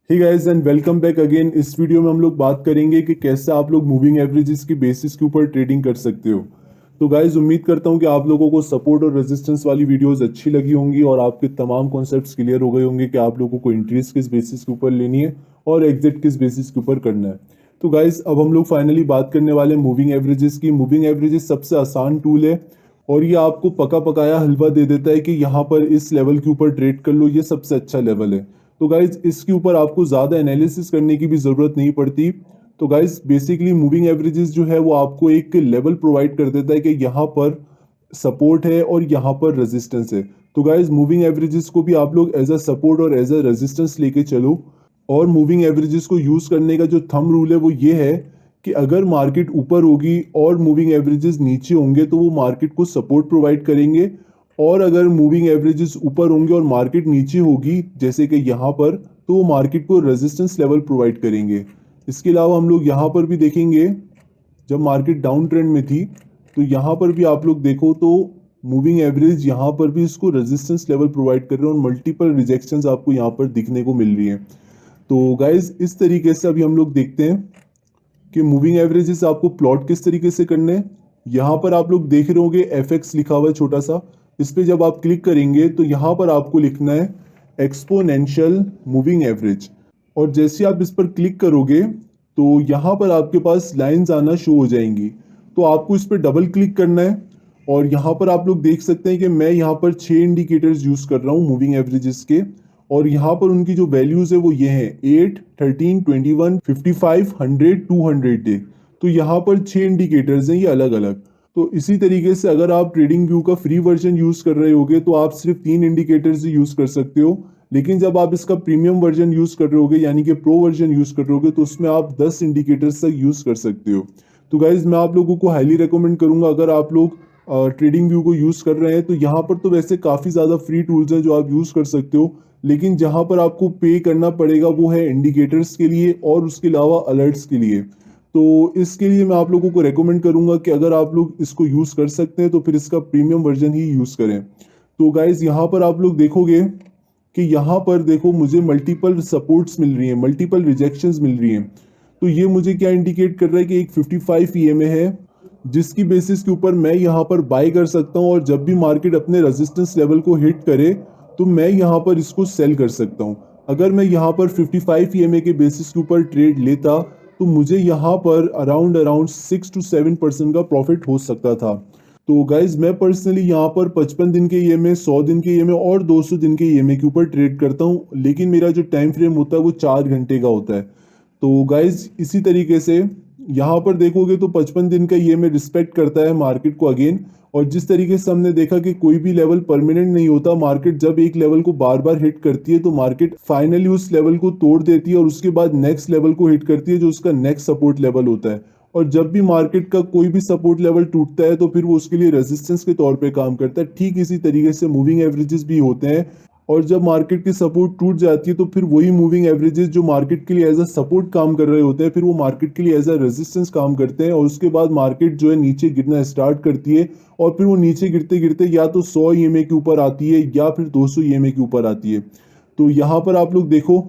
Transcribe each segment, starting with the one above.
Hey guys and welcome back again. इस video में हम लोग बात करेंगे कि कैसे आप लोग मूविंग एवरेजेस की बेसिस के ऊपर ट्रेडिंग कर सकते हो। तो गाइस उम्मीद करता हूं कि आप लोगों को सपोर्ट और रेजिस्टेंस वाली वीडियोस अच्छी लगी होंगी और आपके तमाम कॉन्सेप्ट्स क्लियर हो गए होंगे कि आप लोगों को इंट्रीज किस बेसिस के ऊपर लेनी है और एग्जिट किस बेसिस के ऊपर करना है। तो गाइस अब हम लोग फाइनली बात करने वाले हैं मूविंग एवरेजेस की। मूविंग एवरेजेस सबसे आसान टूल है और ये आपको पका पकाया हलवा दे देता है कि यहाँ पर इस लेवल के ऊपर ट्रेड कर लो, ये सबसे अच्छा लेवल है। तो गाइज इसके ऊपर आपको ज़्यादा एनालिसिस करने की भी ज़रूरत नहीं पड़ती। तो गाइज बेसिकली मूविंग एवरेजेस जो है वो आपको एक लेवल प्रोवाइड कर देता है कि यहाँ पर सपोर्ट है और यहाँ पर रेजिस्टेंस है। तो गाइज मूविंग एवरेजेस को भी आप लोग एज अ सपोर्ट और एज अ रेजिस्टेंस लेके चलो। और मूविंग एवरेजेस को यूज़ करने का जो थंब रूल है वो ये है कि अगर मार्केट ऊपर होगी और मूविंग एवरेजेस नीचे होंगे तो वो मार्केट को सपोर्ट प्रोवाइड करेंगे, और अगर मूविंग एवरेजेस ऊपर होंगे और मार्केट नीचे होगी जैसे कि यहाँ पर, तो वो मार्केट को रेजिस्टेंस लेवल प्रोवाइड करेंगे। इसके अलावा हम लोग यहाँ पर भी देखेंगे, जब मार्केट डाउन ट्रेंड में थी तो यहाँ पर भी आप लोग देखो तो मूविंग एवरेज यहाँ पर भी इसको रेजिस्टेंस लेवल प्रोवाइड कर रहे हैं और मल्टीपल रिजेक्शंस आपको यहाँ पर दिखने को मिल रही हैं। तो गाइज इस तरीके से अभी हम लोग देखते हैं कि मूविंग एवरेजेस आपको प्लॉट किस तरीके से करने हैं। यहाँ पर आप लोग देख रहे होंगे एफ लिखा हुआ है छोटा सा, इस पे जब आप क्लिक करेंगे तो यहाँ पर आपको लिखना है एक्सपोनेंशियल मूविंग एवरेज। और जैसे आप इस पर क्लिक करोगे तो यहाँ पर आपके पास लाइंस आना शो हो जाएंगी। तो आपको इस पर डबल क्लिक करना है और यहाँ पर आप लोग देख सकते हैं कि मैं यहाँ पर 6 इंडिकेटर्स यूज कर रहा हूँ मूविंग एवरेजेस के। और यहाँ पर उनकी जो वैल्यूज है वो ये है 8, 13, 21, 55, 100, 200 डे। तो यहाँ पर 6 इंडिकेटर्स हैं ये अलग अलग। तो इसी तरीके से अगर आप ट्रेडिंग व्यू का फ्री वर्जन यूज कर रहे होगे तो आप सिर्फ 3 इंडिकेटर्स ही यूज कर सकते हो। लेकिन जब आप इसका प्रीमियम वर्जन यूज कर रहे होगे यानी कि प्रो वर्जन यूज कर रहे होगे तो उसमें आप 10 इंडिकेटर्स तक यूज कर सकते हो। तो गाइज मैं आप लोगों को हाईली रिकमेंड करूंगा, अगर आप लोग ट्रेडिंग व्यू को यूज कर रहे हैं तो यहाँ पर तो वैसे काफी ज्यादा फ्री टूल्स हैं जो आप यूज कर सकते हो, लेकिन जहां पर आपको पे करना पड़ेगा वो है इंडिकेटर्स के लिए और उसके अलावा अलर्ट्स के लिए। तो इसके लिए मैं आप लोगों को रेकमेंड करूंगा कि अगर आप लोग इसको यूज कर सकते हैं तो फिर इसका प्रीमियम वर्जन ही यूज करें। तो गाइज यहाँ पर आप लोग देखोगे कि यहाँ पर देखो मुझे मल्टीपल सपोर्ट्स मिल रही हैं, मल्टीपल रिजेक्शंस मिल रही हैं। तो ये मुझे क्या इंडिकेट कर रहा है कि एक 55 ईएमए है जिसकी बेसिस के ऊपर मैं यहाँ पर बाय कर सकता हूँ, और जब भी मार्केट अपने रेजिस्टेंस लेवल को हिट करे तो मैं यहाँ पर इसको सेल कर सकता हूँ। अगर मैं यहाँ पर 55 ईएमए के बेसिस के ऊपर ट्रेड लेता तो मुझे यहाँ पर अराउंड अराउंड 6 to 7% का प्रॉफिट हो सकता था। तो गाइज मैं पर्सनली यहाँ पर 55 दिन के ईएमए, 100 दिन के ईएमए और 200 दिन के ईएमए के ऊपर ट्रेड करता हूँ, लेकिन मेरा जो टाइम फ्रेम होता है वो 4 घंटे का होता है। तो गाइज इसी तरीके से यहाँ पर देखोगे तो 55 दिन का ईएमए रिस्पेक्ट करता है मार्केट को अगेन। और जिस तरीके से हमने देखा कि कोई भी लेवल परमानेंट नहीं होता, मार्केट जब एक लेवल को बार बार हिट करती है तो मार्केट फाइनली उस लेवल को तोड़ देती है और उसके बाद नेक्स्ट लेवल को हिट करती है जो उसका नेक्स्ट सपोर्ट लेवल होता है। और जब भी मार्केट का कोई भी सपोर्ट लेवल टूटता है तो फिर वो उसके लिए रेजिस्टेंस के तौर पे काम करता है। ठीक इसी तरीके से मूविंग एवरेजेस भी होते हैं, और जब मार्केट की सपोर्ट टूट जाती है तो फिर वही मूविंग एवरेजेस जो मार्केट के लिए एज अ सपोर्ट काम कर रहे होते हैं फिर वो मार्केट के लिए एज अ रेजिस्टेंस काम करते हैं, और उसके बाद मार्केट जो है नीचे गिरना स्टार्ट करती है। और फिर वो नीचे गिरते गिरते या तो 100 ईएमए के ऊपर आती है या फिर 200 ईएमए के ऊपर आती है। तो यहाँ पर आप लोग देखो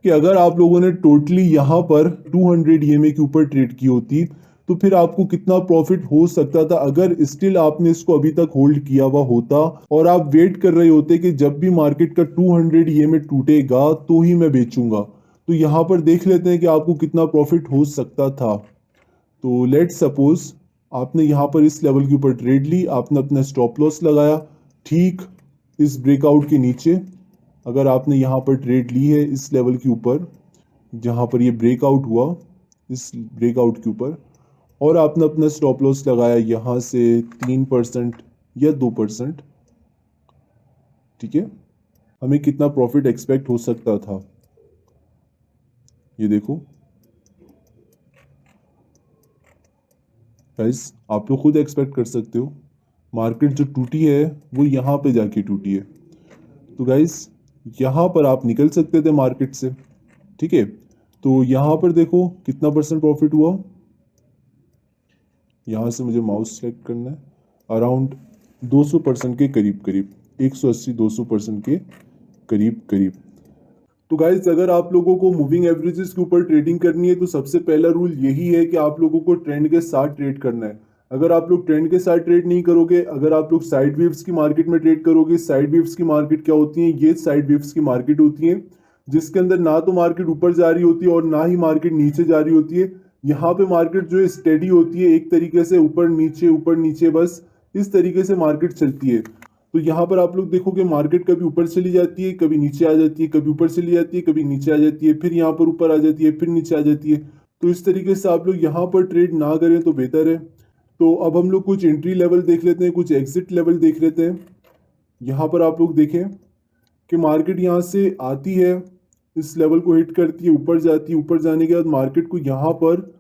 कि अगर आप लोगों ने टोटली यहाँ पर 200 ईएमए के ऊपर ट्रेड की होती तो फिर आपको कितना प्रॉफिट हो सकता था अगर स्टिल आपने इसको अभी तक होल्ड किया हुआ होता और आप वेट कर रहे होते कि जब भी मार्केट का 200 ईएमए टूटेगा तो ही मैं बेचूंगा। तो यहाँ पर देख लेते हैं कि आपको कितना प्रॉफिट हो सकता था। तो लेट्स सपोज आपने यहाँ पर इस लेवल के ऊपर ट्रेड ली, आपने अपना स्टॉप लॉस लगाया ठीक इस ब्रेकआउट के नीचे। अगर आपने यहाँ पर ट्रेड ली है इस लेवल के ऊपर जहाँ पर ये ब्रेकआउट हुआ, इस ब्रेकआउट के ऊपर, और आपने अपना स्टॉप लॉस लगाया यहाँ से 3% या 2%, ठीक है, हमें कितना प्रॉफिट एक्सपेक्ट हो सकता था ये देखो। गाइस आप लोग खुद एक्सपेक्ट कर सकते हो, मार्केट जो टूटी है वो यहाँ पे जाके टूटी है। तो गाइस यहाँ पर आप निकल सकते थे मार्केट से, ठीक है। तो यहाँ पर देखो कितना परसेंट प्रॉफिट हुआ, यहाँ से मुझे माउस सेलेक्ट करना है, अराउंड 200% के करीब करीब, 180-200% के करीब करीब। तो गाइज अगर आप लोगों को मूविंग एवरेजेस के ऊपर ट्रेडिंग करनी है तो सबसे पहला रूल यही है कि आप लोगों को ट्रेंड के साथ ट्रेड करना है। अगर आप लोग ट्रेंड के साथ ट्रेड नहीं करोगे, अगर आप लोग साइड वेव्स की मार्केट में ट्रेड करोगे, साइड वेव्स की मार्केट क्या होती है, ये साइड वेव्स की मार्केट होती है जिसके अंदर ना तो मार्केट ऊपर जा रही होती है और ना ही मार्केट नीचे जा रही होती है। यहाँ पे मार्केट जो है स्टेडी होती है, एक तरीके से ऊपर नीचे बस इस तरीके से मार्केट चलती है। तो यहाँ पर आप लोग देखोगे मार्केट कभी ऊपर चली जाती है, कभी नीचे आ जाती है, कभी ऊपर चली जाती है, कभी नीचे आ जाती है, फिर यहाँ पर ऊपर आ जाती है, फिर नीचे आ जाती है। तो इस तरीके से आप लोग यहाँ पर ट्रेड ना करें तो बेहतर है। तो अब हम लोग कुछ एंट्री लेवल देख लेते हैं, कुछ एग्जिट लेवल देख लेते हैं। यहाँ पर आप लोग देखें कि मार्केट यहाँ से आती है, इस लेवल को हिट करती है, ऊपर जाती है, ऊपर जाने के बाद मार्केट को यहाँ पर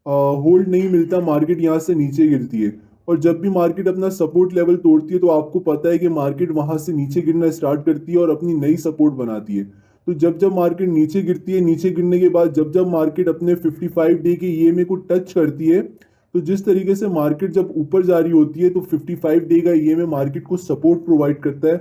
होल्ड नहीं मिलता, मार्केट यहाँ से नीचे गिरती है। और जब भी मार्केट अपना सपोर्ट लेवल तोड़ती है तो आपको पता है कि मार्केट वहां से नीचे गिरना स्टार्ट करती है और अपनी नई सपोर्ट बनाती है। तो जब जब मार्केट नीचे गिरती है, नीचे गिरने के बाद जब जब मार्केट अपने 55 डे के ईएमए को टच करती है, तो जिस तरीके से मार्केट जब ऊपर जा रही होती है तो 55 डे का ईएमए मार्केट को सपोर्ट प्रोवाइड करता है।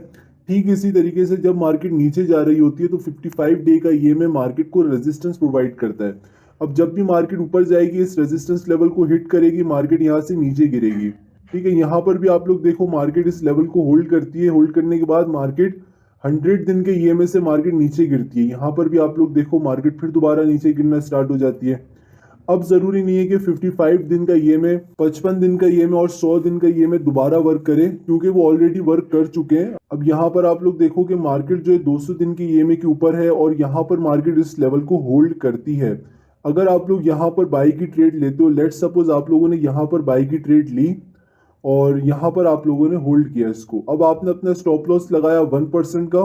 ठीक इसी तरीके से जब मार्केट नीचे जा रही होती है तो 55 डे का ईएमए मार्केट को रेजिस्टेंस प्रोवाइड करता है। अब जब भी मार्केट ऊपर जाएगी, इस रेजिस्टेंस लेवल को हिट करेगी, मार्केट यहाँ से नीचे गिरेगी। ठीक है, यहाँ पर भी आप लोग देखो मार्केट इस लेवल को होल्ड करती है, होल्ड करने के बाद मार्केट 100 दिन के ईएमए से मार्केट नीचे गिरती है। यहाँ पर भी आप लोग देखो मार्केट फिर दोबारा नीचे गिरना स्टार्ट हो जाती है। अब जरूरी नहीं है कि 55 दिन का ईएमए, 55 दिन का ईएमए और 100 दिन का ईएमए दोबारा वर्क करे, क्योंकि वो ऑलरेडी वर्क कर चुके हैं। अब यहाँ पर आप लोग देखो कि मार्केट जो है 200 दिन के ईएमए के ऊपर है और यहाँ पर मार्केट इस लेवल को होल्ड करती है। अगर आप लोग यहाँ पर बाई की ट्रेड लेते हो, लेट्स सपोज आप लोगों ने यहाँ पर बाई की ट्रेड ली और यहाँ पर आप लोगों ने होल्ड किया इसको। अब आपने अपना स्टॉप लॉस लगाया 1% का,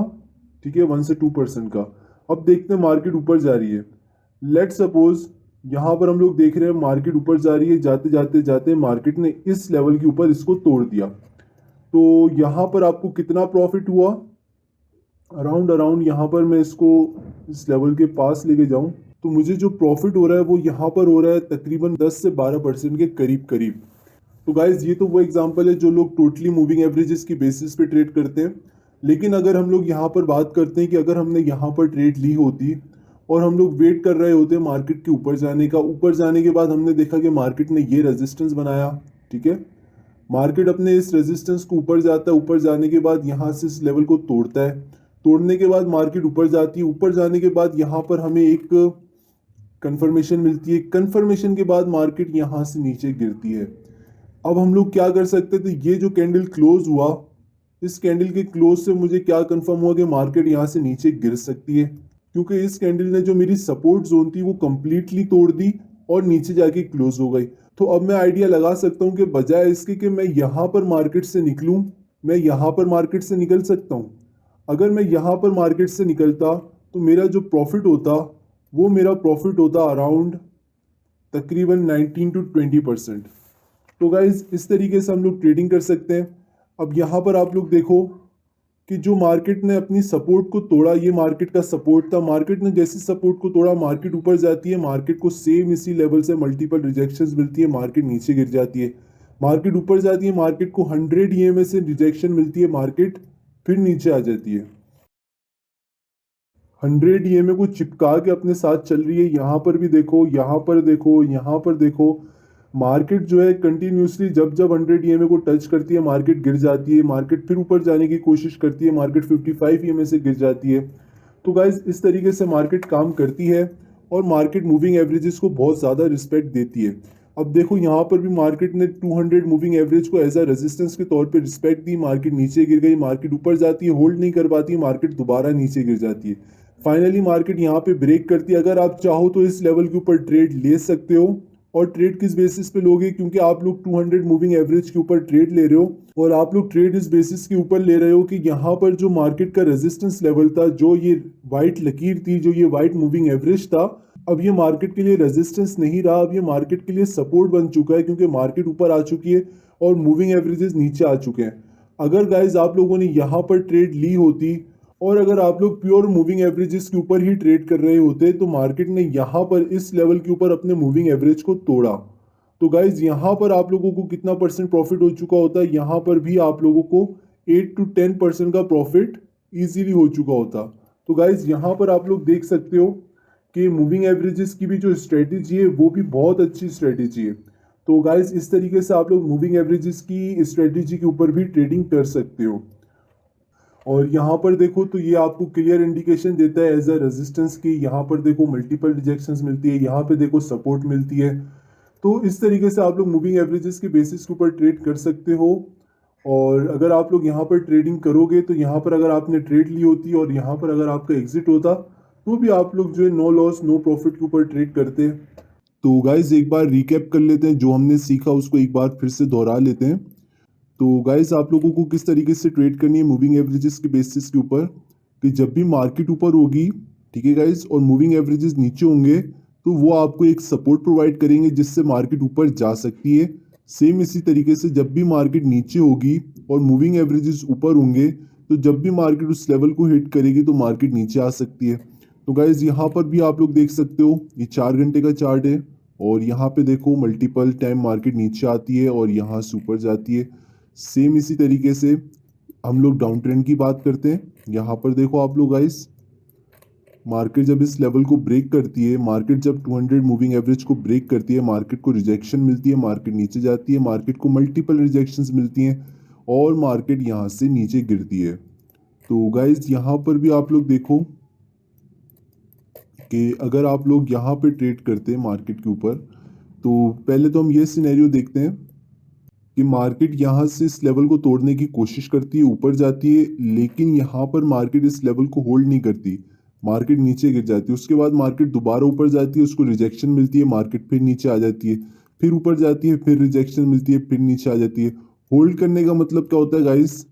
ठीक है, 1 से 2% का। अब देखते हैं मार्केट ऊपर जा रही है। लेट्स सपोज यहाँ पर हम लोग देख रहे हैं मार्केट ऊपर जा रही है, जाते जाते जाते मार्केट ने इस लेवल के ऊपर इसको तोड़ दिया। तो यहाँ पर आपको कितना प्रॉफिट हुआ, अराउंड यहाँ पर मैं इसको इस लेवल के पास लेके जाऊं तो मुझे जो प्रॉफिट हो रहा है वो यहाँ पर हो रहा है तकरीबन 10 से 12% के करीब करीब। तो गाइज ये तो वो एग्जांपल है जो लोग टोटली मूविंग एवरेजेस की बेसिस पे ट्रेड करते हैं। लेकिन अगर हम लोग यहाँ पर बात करते हैं कि अगर हमने यहाँ पर ट्रेड ली होती और हम लोग वेट कर रहे होते मार्केट के ऊपर जाने का, ऊपर जाने के बाद हमने देखा कि मार्केट ने ये रेजिस्टेंस बनाया, ठीक है, मार्केट अपने इस रेजिस्टेंस को ऊपर जाता है, ऊपर जाने के बाद यहाँ से इस लेवल को तोड़ता है, तोड़ने के बाद मार्केट ऊपर जाती है, ऊपर जाने के बाद यहाँ पर हमें एक कंफर्मेशन मिलती है, कंफर्मेशन के बाद मार्केट यहाँ से नीचे गिरती है। अब हम लोग क्या कर सकते थे, ये जो कैंडल क्लोज हुआ, इस कैंडल के क्लोज से मुझे क्या कंफर्म हुआ कि मार्केट यहाँ से नीचे गिर सकती है, क्योंकि इस कैंडल ने जो मेरी सपोर्ट जोन थी वो कंप्लीटली तोड़ दी और नीचे जाके क्लोज हो गई। तो अब मैं आइडिया लगा सकता हूँ कि बजाय इसके कि मैं यहाँ पर मार्केट से निकलूँ, मैं यहाँ पर मार्केट से निकल सकता हूँ। अगर मैं यहाँ पर मार्केट से निकलता तो मेरा जो प्रॉफिट होता वो मेरा प्रॉफिट होता अराउंड तकरीबन 19 to 20%। तो गाइज इस तरीके से हम लोग ट्रेडिंग कर सकते हैं। अब यहाँ पर आप लोग देखो कि जो मार्केट ने अपनी सपोर्ट को तोड़ा, ये मार्केट का सपोर्ट था, मार्केट ने जैसे सपोर्ट को तोड़ा मार्केट ऊपर जाती है, मार्केट को सेम इसी लेवल से मल्टीपल रिजेक्शंस मिलती है, मार्केट नीचे गिर जाती है, मार्केट ऊपर जाती है, मार्केट को 100 ईएमए से रिजेक्शन मिलती है, मार्केट फिर नीचे आ जाती है, 100 ईएमए को चिपका के अपने साथ चल रही है। यहाँ पर भी देखो, यहाँ पर देखो, यहाँ पर देखो, मार्केट जो है कंटिन्यूसली जब जब 100 ईएमए को टच करती है मार्केट गिर जाती है, मार्केट फिर ऊपर जाने की कोशिश करती है, मार्केट 55 ईएमए से गिर जाती है। तो गाइज इस तरीके से मार्केट काम करती है और मार्केट मूविंग एवरेजेस को बहुत ज़्यादा रिस्पेक्ट देती है। अब देखो यहाँ पर भी मार्केट ने 200 मूविंग एवरेज को एज अ रेजिस्टेंस के तौर पे रिस्पेक्ट दी, मार्केट नीचे गिर गई, मार्केट ऊपर जाती है, होल्ड नहीं कर पाती, मार्केट दोबारा नीचे गिर जाती है, फाइनली मार्केट यहाँ पे ब्रेक करती है। अगर आप चाहो तो इस लेवल के ऊपर ट्रेड ले सकते हो। और ट्रेड किस बेसिस पे लोगे, क्योंकि आप लोग 200 मूविंग एवरेज के ऊपर ट्रेड ले रहे हो और आप लोग ट्रेड इस बेसिस के ऊपर ले रहे हो कि यहाँ पर जो मार्केट का रेजिस्टेंस लेवल था, जो ये व्हाइट लकीर थी, जो ये व्हाइट मूविंग एवरेज था, अब ये मार्केट के लिए रेजिस्टेंस नहीं रहा, अब ये मार्केट के लिए सपोर्ट बन चुका है, क्योंकि मार्केट ऊपर आ चुकी है और मूविंग एवरेजेस नीचे आ चुके हैं। अगर गाइज आप लोगों ने यहाँ पर ट्रेड ली होती और अगर आप लोग प्योर मूविंग एवरेजेस के ऊपर ही ट्रेड कर रहे होते तो मार्केट ने यहाँ पर इस लेवल के ऊपर अपने मूविंग एवरेज को तोड़ा, तो गाइज यहाँ पर आप लोगों को कितना परसेंट प्रॉफिट हो चुका होता है, यहाँ पर भी आप लोगों को 8 to 10% का प्रॉफिट इजीली हो चुका होता। तो गाइज यहाँ पर आप लोग देख सकते हो कि मूविंग एवरेजेस की भी जो स्ट्रेटेजी है वो भी बहुत अच्छी स्ट्रेटेजी है। तो गाइज इस तरीके से आप लोग मूविंग एवरेजेस की स्ट्रेटेजी के ऊपर भी ट्रेडिंग कर सकते हो। और यहाँ पर देखो तो ये आपको क्लियर इंडिकेशन देता है एज अ रेजिस्टेंस की, यहाँ पर देखो मल्टीपल रिजेक्शंस मिलती है, यहाँ पे देखो सपोर्ट मिलती है। तो इस तरीके से आप लोग मूविंग एवरेजेस के बेसिस के ऊपर ट्रेड कर सकते हो। और अगर आप लोग यहाँ पर ट्रेडिंग करोगे तो यहाँ पर अगर आपने ट्रेड ली होती और यहाँ पर अगर आपका एग्जिट होता तो भी आप लोग जो है नो लॉस नो प्रॉफिट के ऊपर ट्रेड करते। तो गाइज एक बार रिकैप कर लेते हैं, जो हमने सीखा उसको एक बार फिर से दोहरा लेते हैं। तो गाइज आप लोगों को किस तरीके से ट्रेड करनी है मूविंग एवरेजेस के बेसिस के ऊपर, कि जब भी मार्केट ऊपर होगी, ठीक है गाइज, और मूविंग एवरेजेस नीचे होंगे तो वो आपको एक सपोर्ट प्रोवाइड करेंगे जिससे मार्केट ऊपर जा सकती है। सेम इसी तरीके से जब भी मार्केट नीचे होगी और मूविंग एवरेजेस ऊपर होंगे तो जब भी मार्केट उस लेवल को हिट करेगी तो मार्केट नीचे आ सकती है। तो गाइज यहाँ पर भी आप लोग देख सकते हो ये 4 घंटे का चार्ट है और यहाँ पे देखो मल्टीपल टाइम मार्केट नीचे आती है और यहाँ से ऊपर जाती है। सेम इसी तरीके से हम लोग डाउन ट्रेंड की बात करते हैं। यहाँ पर देखो आप लोग गाइस, मार्केट जब इस लेवल को ब्रेक करती है, मार्केट जब 200 मूविंग एवरेज को ब्रेक करती है, मार्केट को रिजेक्शन मिलती है, मार्केट नीचे जाती है, मार्केट को मल्टीपल रिजेक्शंस मिलती हैं और मार्केट यहाँ से नीचे गिरती है। तो गाइस यहाँ पर भी आप लोग देखो कि अगर आप लोग यहाँ पे ट्रेड करते हैं मार्केट के ऊपर, तो पहले तो हम ये सिनेरियो देखते हैं कि मार्केट यहाँ से इस लेवल को तोड़ने की कोशिश करती है, ऊपर जाती है, लेकिन यहाँ पर मार्केट इस लेवल को होल्ड नहीं करती, मार्केट नीचे गिर जाती है। उसके बाद मार्केट दोबारा ऊपर जाती है, उसको रिजेक्शन मिलती है, मार्केट फिर नीचे आ जाती है, फिर ऊपर जाती है, फिर रिजेक्शन मिलती है, फिर नीचे आ जाती है। होल्ड करने का मतलब क्या होता है गाइस?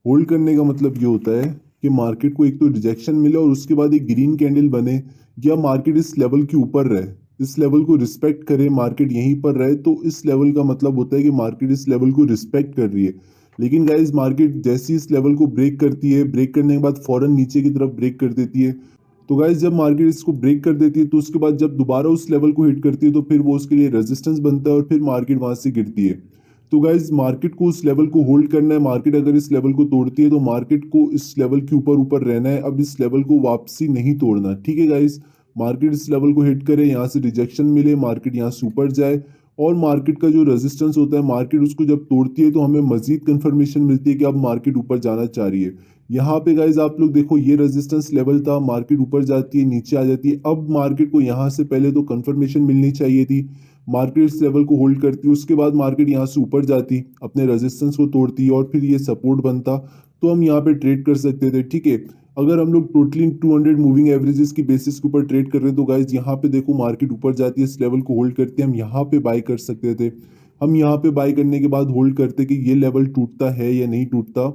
होल्ड करने का मतलब ये होता है कि मार्केट को एक तो रिजेक्शन मिले और उसके बाद एक ग्रीन कैंडल बने, या मार्केट इस लेवल के ऊपर रहे, इस लेवल को रिस्पेक्ट करे, मार्केट यहीं पर रहे, तो इस लेवल का मतलब होता है कि मार्केट इस लेवल को रिस्पेक्ट कर रही है। लेकिन गाइज मार्केट जैसे इस लेवल को ब्रेक करती है, ब्रेक करने के बाद फौरन नीचे की तरफ ब्रेक कर देती है। तो गाइज जब मार्केट इसको ब्रेक कर देती है तो उसके बाद जब दोबारा उस लेवल को हिट करती है तो फिर वो उसके लिए रेजिस्टेंस बनता है और फिर मार्केट वहां से गिरती है। तो गाइज मार्केट को उस लेवल को होल्ड करना है, मार्केट अगर इस लेवल को तोड़ती है तो मार्केट को इस लेवल के ऊपर ऊपर रहना है, अब इस लेवल को वापसी नहीं तोड़ना, ठीक है गाइज। मार्केट इस लेवल को हिट करे, यहाँ से रिजेक्शन मिले, मार्केट यहाँ से ऊपर जाए और मार्केट का जो रेजिस्टेंस होता है, मार्केट उसको जब तोड़ती है तो हमें मजीद कंफर्मेशन मिलती है कि अब मार्केट ऊपर जाना चाह रही है। यहाँ पे गाइज आप लोग देखो ये रेजिस्टेंस लेवल था, मार्केट ऊपर जाती है, नीचे आ जाती है। अब मार्केट को यहाँ से पहले तो कंफर्मेशन मिलनी चाहिए थी, मार्केट इस लेवल को होल्ड करती, उसके बाद मार्केट यहाँ से ऊपर जाती, अपने रेजिस्टेंस को तोड़ती और फिर ये सपोर्ट बनता, तो हम यहाँ पे ट्रेड कर सकते थे, ठीक है। अगर हम लोग टोटली 200 मूविंग एवरेजेस की बेसिस के ऊपर ट्रेड कर रहे हैं तो गाइज यहाँ पे देखो मार्केट ऊपर जाती है, इस लेवल को होल्ड करती है, हम यहाँ पे बाय कर सकते थे। हम यहाँ पे बाय करने के बाद होल्ड करते कि ये लेवल टूटता है या नहीं टूटता।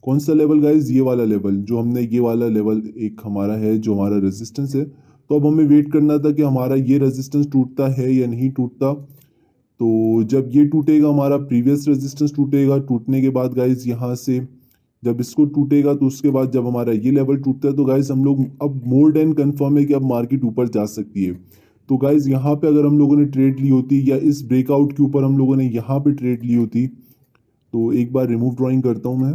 कौन सा लेवल गाइज? ये वाला लेवल, जो हमने ये वाला लेवल एक हमारा है जो हमारा रेजिस्टेंस है। तो अब हमें वेट करना था कि हमारा ये रेजिस्टेंस टूटता है या नहीं टूटता। तो जब ये टूटेगा, हमारा प्रीवियस रेजिस्टेंस टूटेगा, टूटने के बाद गाइज यहाँ से जब इसको टूटेगा तो उसके बाद जब हमारा ये लेवल टूटता है तो गाइज हम लोग अब मोर देन कन्फर्म है कि अब मार्केट ऊपर जा सकती है। तो गाइज यहाँ पे अगर हम लोगों ने ट्रेड ली होती या इस ब्रेकआउट के ऊपर हम लोगों ने यहाँ पे ट्रेड ली होती, तो एक बार रिमूव ड्राइंग करता हूँ मैं,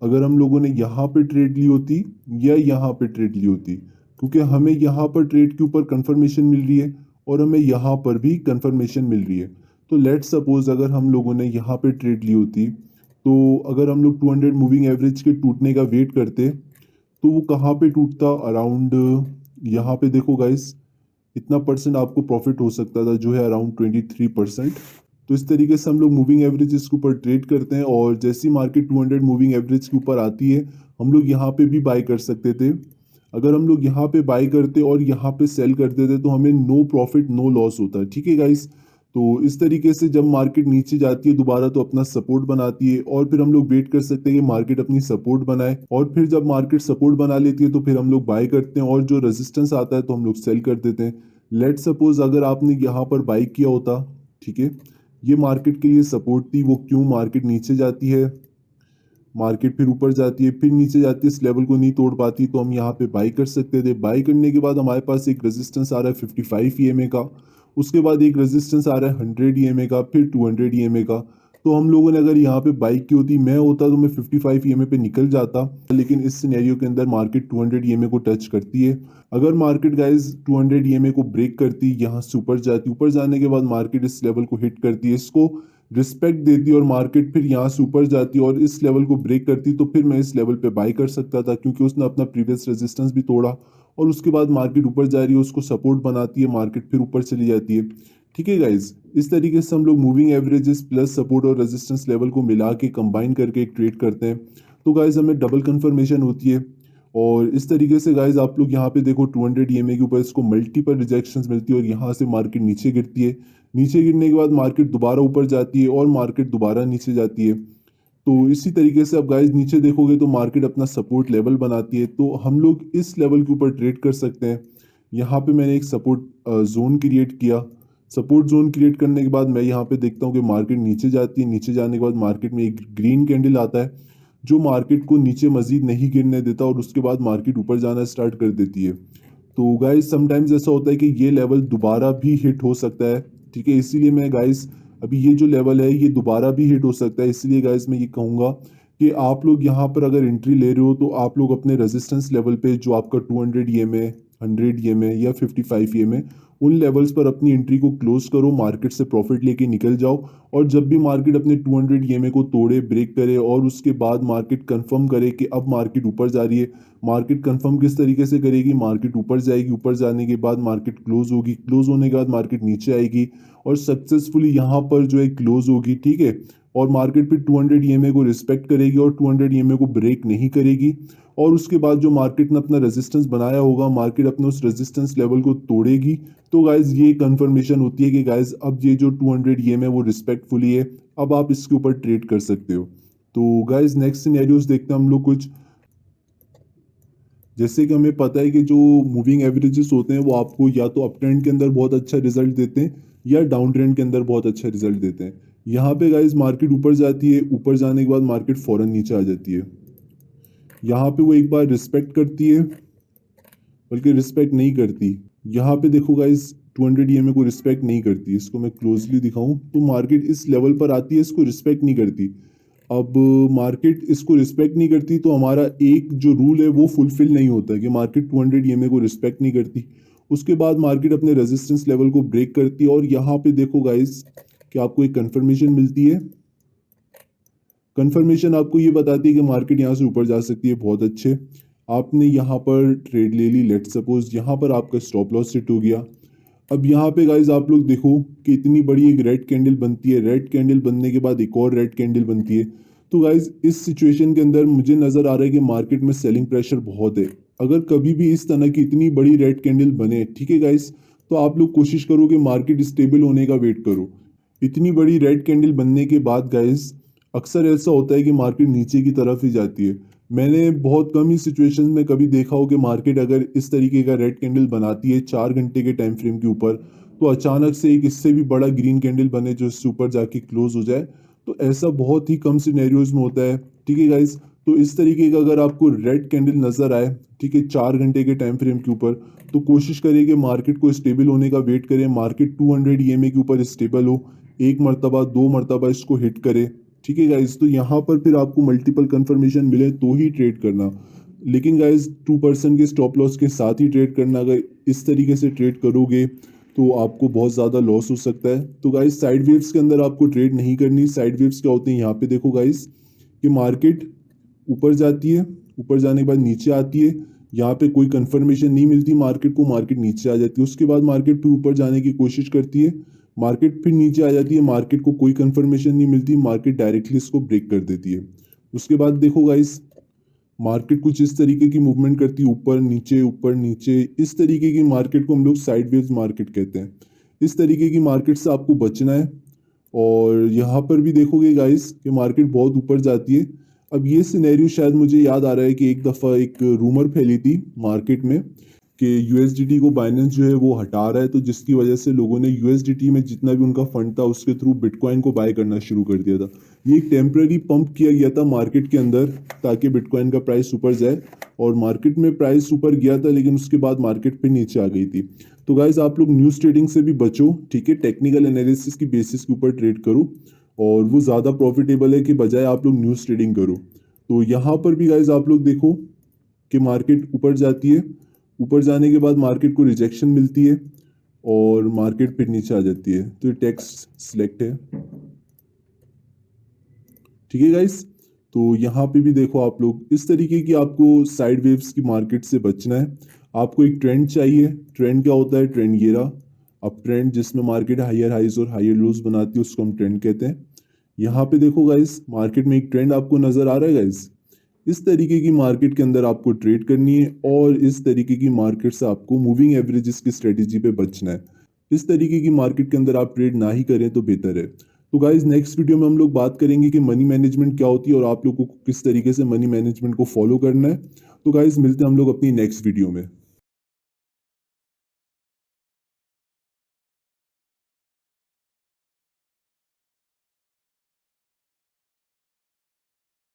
अगर हम लोगों ने यहाँ पे ट्रेड ली होती या यहाँ पे ट्रेड ली होती, क्योंकि हमें यहाँ पर ट्रेड के ऊपर कंफर्मेशन मिल रही है और हमें यहाँ पर भी कंफर्मेशन मिल रही है। तो लेट्स सपोज अगर हम लोगों ने यहाँ पे ट्रेड ली होती, तो अगर हम लोग 200 मूविंग एवरेज के टूटने का वेट करते तो वो कहाँ पे टूटता? अराउंड यहाँ पे देखो गाइस, इतना परसेंट आपको प्रॉफिट हो सकता था, जो है अराउंड 23%। तो इस तरीके से हम लोग मूविंग एवरेजेस के ऊपर ट्रेड करते हैं और जैसी मार्केट 200 मूविंग एवरेज के ऊपर आती है हम लोग यहाँ पे भी बाय कर सकते थे। अगर हम लोग यहाँ पे बाय करते और यहाँ पे सेल कर देते तो हमें नो प्रॉफिट नो लॉस होता है, ठीक है गाइस। तो इस तरीके से जब मार्केट नीचे जाती है दोबारा तो अपना सपोर्ट बनाती है और फिर हम लोग वेट कर सकते हैं कि मार्केट अपनी सपोर्ट बनाए, और फिर जब मार्केट सपोर्ट बना लेती है तो फिर हम लोग बाय करते हैं और जो रेजिस्टेंस आता है तो हम लोग सेल कर देते हैं। लेट सपोज अगर आपने यहाँ पर बाई किया होता, ठीक है, ये मार्केट के लिए सपोर्ट थी, वो क्यों मार्केट नीचे जाती है, मार्केट फिर ऊपर जाती है, फिर नीचे जाती है, इस लेवल को नहीं तोड़ पाती, तो हम यहाँ पे बाई कर सकते थे। बाई करने के बाद हमारे पास एक रेजिस्टेंस आ रहा है 55 EMA का, उसके बाद एक रेजिस्टेंस आ रहा है 100 EMA का, फिर 200 EMA का। तो हम लोगों ने अगर यहाँ पे बाइक की होती, मैं होता तो मैं 55 ईएमए पे निकल जाता, लेकिन इस सिनेरियो के अंदर मार्केट 200 ईएमए को टच करती है। अगर मार्केट गाइज 200 ईएमए को ब्रेक करती, यहाँ से ऊपर जाती, ऊपर जाने के बाद मार्केट इस लेवल को हिट करती है, इसको रिस्पेक्ट देती और मार्केट फिर यहाँ से ऊपर जाती और इस लेवल को ब्रेक करती, तो फिर मैं इस लेवल पे बाई कर सकता था, क्योंकि उसने अपना प्रीवियस रेजिस्टेंस भी तोड़ा और उसके बाद मार्केट ऊपर जा रही है, उसको सपोर्ट बनाती है, मार्केट फिर ऊपर चली जाती है। ठीक है गाइज, इस तरीके से हम लोग मूविंग एवरेजेस प्लस सपोर्ट और रेजिस्टेंस लेवल को मिला के कंबाइन करके एक ट्रेड करते हैं, तो गाइज हमें डबल कंफर्मेशन होती है। और इस तरीके से गाइज आप लोग यहाँ पे देखो 200 ईएमए के ऊपर इसको मल्टीपल रिजेक्शंस मिलती है और यहाँ से मार्केट नीचे गिरती है, नीचे गिरने के बाद मार्केट दोबारा ऊपर जाती है और मार्केट दोबारा नीचे जाती है। तो इसी तरीके से अब गाइज नीचे देखोगे तो मार्केट अपना सपोर्ट लेवल बनाती है, तो हम लोग इस लेवल के ऊपर ट्रेड कर सकते हैं। यहाँ पे मैंने एक सपोर्ट जोन क्रिएट किया, सपोर्ट जोन क्रिएट करने के बाद मैं यहाँ पे देखता हूँ कि मार्केट नीचे जाती है, नीचे जाने के बाद मार्केट में एक ग्रीन कैंडल आता है जो मार्केट को नीचे मजीद नहीं गिरने देता और उसके बाद मार्केट ऊपर जाना स्टार्ट कर देती है। तो गाइज समटाइम्स ऐसा होता है कि ये लेवल दोबारा भी हिट हो सकता है। ठीक है, इसीलिए मैं गाइज अभी ये जो लेवल है ये दोबारा भी हिट हो सकता है, इसलिए गाइज मैं ये कहूँगा कि आप लोग यहाँ पर अगर एंट्री ले रहे हो तो आप लोग अपने रेजिस्टेंस लेवल पे जो आपका 200 ईएमए, 100 ईएमए या 55 ईएमए, उन लेवल्स पर अपनी एंट्री को क्लोज करो, मार्केट से प्रॉफिट लेके निकल जाओ। और जब भी मार्केट अपने 200 ईएमए को तोड़े, ब्रेक करे और उसके बाद मार्केट कंफर्म करे कि अब मार्केट ऊपर जा रही है, मार्केट कंफर्म किस तरीके से करेगी, मार्केट ऊपर जाएगी, ऊपर जाने के बाद मार्केट क्लोज होगी, क्लोज होने के बाद मार्केट नीचे आएगी और सक्सेसफुली यहाँ पर जो है क्लोज होगी। ठीक है, और मार्केट फिर 200 ईएमए को रिस्पेक्ट करेगी और 200 ईएमए को ब्रेक नहीं करेगी और उसके बाद जो मार्केट ने अपना रेजिस्टेंस बनाया होगा, मार्केट अपने उस रेजिस्टेंस लेवल को तोड़ेगी। तो गाइज ये कंफर्मेशन होती है कि गाइज अब ये जो 200 ईएमए वो रिस्पेक्टफुली है, अब आप इसके ऊपर ट्रेड कर सकते हो। तो गाइज नेक्स्ट सिनेरियोस देखते हैं हम लोग कुछ। जैसे कि हमें पता है कि जो मूविंग एवरेजेस होते हैं वो आपको या तो अप ट्रेंड के अंदर बहुत अच्छा रिजल्ट देते हैं या डाउन ट्रेंड के अंदर बहुत अच्छा रिजल्ट देते हैं। यहाँ पे गाइज मार्केट ऊपर जाती है, ऊपर जाने के बाद मार्केट फौरन नीचे आ जाती है। यहाँ पे वो एक बार रिस्पेक्ट करती है, बल्कि रिस्पेक्ट नहीं करती। यहाँ पे देखो गाइज 200 ईएमए को रिस्पेक्ट नहीं करती, इसको मैं क्लोजली दिखाऊं तो मार्केट इस लेवल पर आती है, इसको रिस्पेक्ट नहीं करती। अब मार्केट इसको रिस्पेक्ट नहीं करती तो हमारा एक जो रूल है वो फुलफिल नहीं होता कि मार्केट 200 ईएमए को रिस्पेक्ट नहीं करती। उसके बाद मार्केट अपने रेजिस्टेंस लेवल को ब्रेक करती है और यहाँ पे देखो गाइज कि आपको एक कंफर्मेशन मिलती है। कंफर्मेशन आपको ये बताती है कि मार्केट यहाँ से ऊपर जा सकती है। बहुत अच्छे, आपने यहाँ पर ट्रेड ले ली, लेट सपोज यहाँ पर आपका स्टॉप लॉस सेट हो गया। अब यहाँ पे गाइज आप लोग देखो कि इतनी बड़ी एक रेड कैंडल बनती है, रेड कैंडल बनने के बाद एक और रेड कैंडल बनती है। तो गाइज इस सिचुएशन के अंदर मुझे नजर आ रहा है कि मार्केट में सेलिंग प्रेशर बहुत है। अगर कभी भी इस तरह की इतनी बड़ी रेड कैंडल बने, ठीक है गाइज, तो आप लोग कोशिश करो कि मार्केट स्टेबल होने का वेट करो। इतनी बड़ी रेड कैंडल बनने के बाद गाइज अक्सर ऐसा होता है कि मार्केट नीचे की तरफ ही जाती है। मैंने बहुत कम ही सिचुएशंस में कभी देखा हो कि मार्केट अगर इस तरीके का रेड कैंडल बनाती है 4 घंटे के टाइम फ्रेम के ऊपर, तो अचानक से एक इससे भी बड़ा ग्रीन कैंडल बने जो इससे ऊपर जाके क्लोज हो जाए। तो ऐसा बहुत ही कम सिनेरियोज में होता है। ठीक है गाइज, तो इस तरीके का अगर आपको रेड कैंडल नजर आए, ठीक है, 4 घंटे के टाइम फ्रेम के ऊपर, तो कोशिश करें कि मार्केट को स्टेबल होने का वेट करें। मार्केट 200 ईएमए के ऊपर स्टेबल हो, एक मरतबा 2 मरतबा इसको हिट करे। ठीक है गाइज, तो यहाँ पर फिर आपको मल्टीपल कंफर्मेशन मिले तो ही ट्रेड करना, लेकिन गाइज 2% के स्टॉप लॉस के साथ ही ट्रेड करना। अगर इस तरीके से ट्रेड करोगे तो आपको बहुत ज़्यादा लॉस हो सकता है। तो गाइज साइड वेव्स के अंदर आपको ट्रेड नहीं करनी। साइड वेव्स क्या होते हैं, यहाँ पे देखो गाइज कि मार्केट ऊपर जाती है, ऊपर जाने के बाद नीचे आती है, यहाँ पे कोई कंफर्मेशन नहीं मिलती मार्केट को, मार्केट नीचे आ जाती है। उसके बाद मार्केट फिर ऊपर जाने की कोशिश करती है, मार्केट फिर नीचे आ जाती है, मार्केट को कोई कंफर्मेशन नहीं मिलती, मार्केट डायरेक्टली इसको ब्रेक कर देती है। उसके बाद देखो गाइस मार्केट कुछ इस तरीके की मूवमेंट करती है, ऊपर नीचे, इस तरीके की मार्केट को हम लोग साइड वेव्स मार्केट कहते हैं। इस तरीके की मार्केट से आपको बचना है। और यहाँ पर भी देखोगे गाइस कि मार्केट बहुत ऊपर जाती है। अब ये सिनेरियो शायद मुझे याद आ रहा है कि एक दफ़ा एक रूमर फैली थी मार्केट में कि यूएसडीटी को बाइनेंस जो है वो हटा रहा है, तो जिसकी वजह से लोगों ने यूएसडीटी में जितना भी उनका फंड था उसके थ्रू बिटकॉइन को बाय करना शुरू कर दिया था। ये एक टेम्पररी पंप किया गया था मार्केट के अंदर ताकि बिटकॉइन का प्राइस ऊपर जाए, और मार्केट में प्राइस ऊपर गया था लेकिन उसके बाद मार्केट फिर नीचे आ गई थी। तो गाइज आप लोग न्यूज़ ट्रेडिंग से भी बचो, ठीक है, टेक्निकल एनालिसिस की बेसिस के ऊपर ट्रेड करो। और वो ज़्यादा प्रॉफिटेबल है कि बजाय आप लोग न्यूज़ ट्रेडिंग करो। तो यहाँ पर भी गाइज आप लोग देखो कि मार्केट ऊपर जाती है, ऊपर जाने के बाद मार्केट को रिजेक्शन मिलती है और मार्केट फिर नीचे आ जाती है। तो ये टेक्स्ट सिलेक्ट है, ठीक है गाइस। तो यहाँ पे भी देखो आप लोग इस तरीके की आपको साइड वेव्स की मार्केट से बचना है। आपको एक ट्रेंड चाहिए। ट्रेंड क्या होता है? ट्रेंड ये रहा। अब ट्रेंड जिसमें मार्केट हायर हाइज और हायर लोज बनाती है उसको हम ट्रेंड कहते हैं। यहाँ पे देखो गाइस, मार्केट में एक ट्रेंड आपको नजर आ रहा है गाइस। इस तरीके की मार्केट के अंदर आपको ट्रेड करनी है और इस तरीके की मार्केट से आपको मूविंग एवरेजेस की स्ट्रेटेजी पे बचना है। इस तरीके की मार्केट के अंदर आप ट्रेड ना ही करें तो बेहतर है। तो गाइज नेक्स्ट वीडियो में हम लोग बात करेंगे कि मनी मैनेजमेंट क्या होती है और आप लोग को किस तरीके से मनी मैनेजमेंट को फॉलो करना है। तो गाइज मिलते हैं हम लोग अपनी नेक्स्ट वीडियो में।